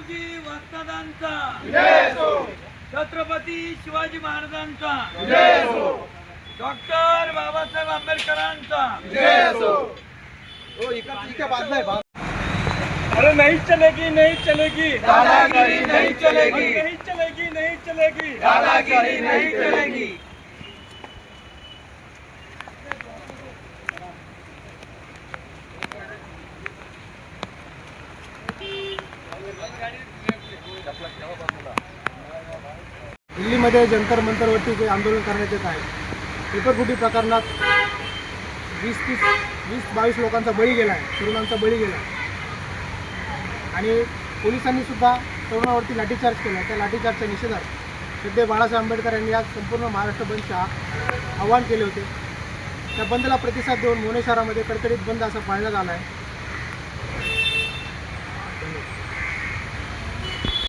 रामजी वस्तादांचा जय असो, छत्रपती शिवाजी महाराजांचा जय असो, डॉक्टर बाबासाहेब आंबेडकरांचा जय असो। अरे नहीं चलेगी नहीं चलेगी दादागिरी नहीं चलेगी, नहीं चलेगी नहीं चलेगी दादागिरी नहीं चलेगी। दिल्लीमध्ये जंतर मंतरवरती जे आंदोलन करण्यात येत आहे, पेपरफुटी प्रकरणात 20-22 लोकांचा बळी गेला आहे, तरुणांचा बळी गेला आहे आणि पोलिसांनी सुद्धा तरुणावरती लाठीचार्ज केला. त्या लाठीचार्जच्या निषेधार्थ सध्या बाळासाहेब आंबेडकर यांनी आज संपूर्ण महाराष्ट्र बंदचे आवाहन केले होते. त्या बंदला प्रतिसाद देऊन मोने शहरामध्ये कडकडीत बंद असा पाळण्यात आला आहे.